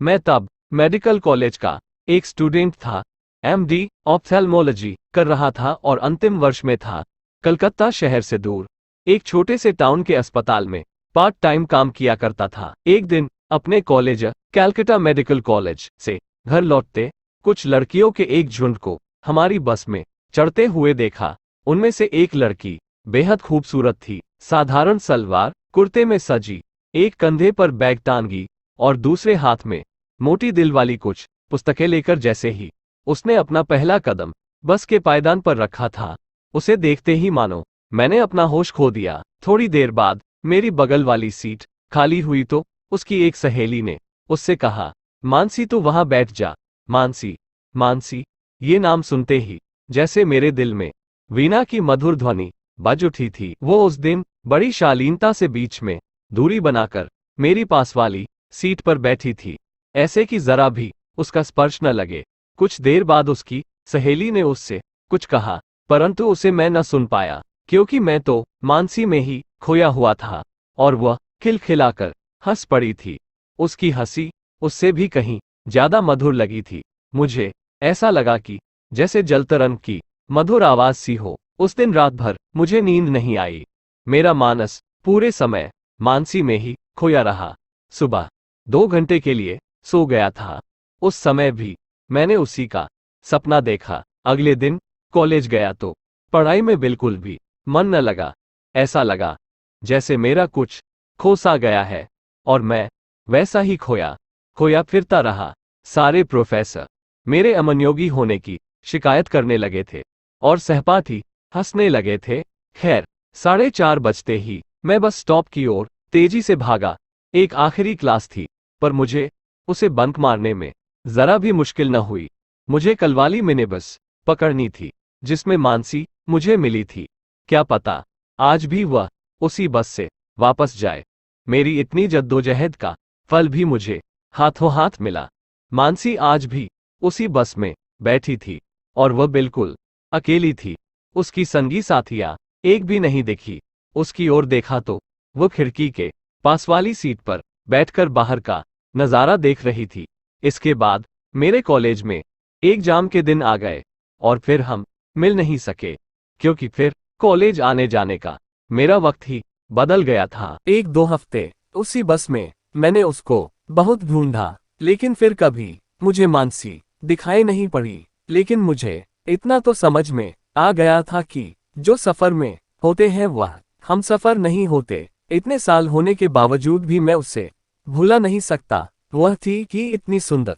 मैं तब medical college का एक स्टूडेंट था। एमडी ऑप्थेल्मोलॉजी कर रहा था और अंतिम वर्ष में था। कलकत्ता शहर से दूर एक छोटे से टाउन के अस्पताल में पार्ट टाइम काम किया करता था। एक दिन अपने कॉलेज कैलकाटा मेडिकल कॉलेज से घर लौटते कुछ लड़कियों के एक झुंड को हमारी बस में चढ़ते हुए देखा। उनमें से एक लड़की बेहद खूबसूरत थी। साधारण सलवार कुर्ते में सजी, एक कंधे पर बैग टांगी और दूसरे हाथ में मोटी दिल वाली कुछ पुस्तकें लेकर जैसे ही उसने अपना पहला कदम बस के पायदान पर रखा था, उसे देखते ही मानो मैंने अपना होश खो दिया। थोड़ी देर बाद मेरी बगल वाली सीट खाली हुई तो उसकी एक सहेली ने उससे कहा, मानसी तू वहां बैठ जा। मानसी, मानसी, ये नाम सुनते ही जैसे मेरे दिल में वीणा की मधुर ध्वनि बज उठी थी। वो उस दिन बड़ी शालीनता से बीच में दूरी बनाकर मेरी पास वाली सीट पर बैठी थी, ऐसे कि जरा भी उसका स्पर्श न लगे। कुछ देर बाद उसकी सहेली ने उससे कुछ कहा, परंतु उसे मैं न सुन पाया, क्योंकि मैं तो मानसी में ही खोया हुआ था और वह खिलखिलाकर हंस पड़ी थी। उसकी हंसी उससे भी कहीं ज्यादा मधुर लगी थी। मुझे ऐसा लगा कि जैसे जलतरंग की मधुर आवाज सी हो। उस दिन रात भर मुझे नींद नहीं आई। मेरा मानस पूरे समय मानसी में ही खोया रहा। सुबह 2 घंटे के लिए सो गया था। उस समय भी मैंने उसी का सपना देखा। अगले दिन कॉलेज गया तो पढ़ाई में बिल्कुल भी मन न लगा। ऐसा लगा जैसे मेरा कुछ खो सा गया है और मैं वैसा ही खोया खोया फिरता रहा। सारे प्रोफेसर मेरे अमनयोगी होने की शिकायत करने लगे थे और सहपाठी हंसने लगे थे। खैर 4:30 बजते ही मैं बस स्टॉप की ओर तेजी से भागा। एक आखिरी क्लास थी, पर मुझे उसे बंक मारने में जरा भी मुश्किल न हुई। मुझे कल वाली मिनी बस पकड़नी थी जिसमें मानसी मुझे मिली थी। क्या पता आज भी वह उसी बस से वापस जाए। मेरी इतनी जद्दोजहद का फल भी मुझे हाथों हाथ मिला। मानसी आज भी उसी बस में बैठी थी और वह बिल्कुल अकेली थी। उसकी संगी साथियां एक भी नहीं दिखी। उसकी ओर देखा तो वो खिड़की के पास वाली सीट पर बैठकर बाहर का नजारा देख रही थी। इसके बाद मेरे कॉलेज में एग्जाम के दिन आ गए और फिर हम मिल नहीं सके, क्योंकि फिर कॉलेज आने जाने का मेरा वक्त ही बदल गया था। 1-2 हफ्ते उसी बस में मैंने उसको बहुत ढूंढा, लेकिन फिर कभी मुझे मानसी दिखाई नहीं पड़ी। लेकिन मुझे इतना तो समझ में आ गया था कि जो सफर में होते हैं वह हम सफर नहीं होते। इतने साल होने के बावजूद भी मैं उसे भूला नहीं सकता। वह थी कि इतनी सुंदर,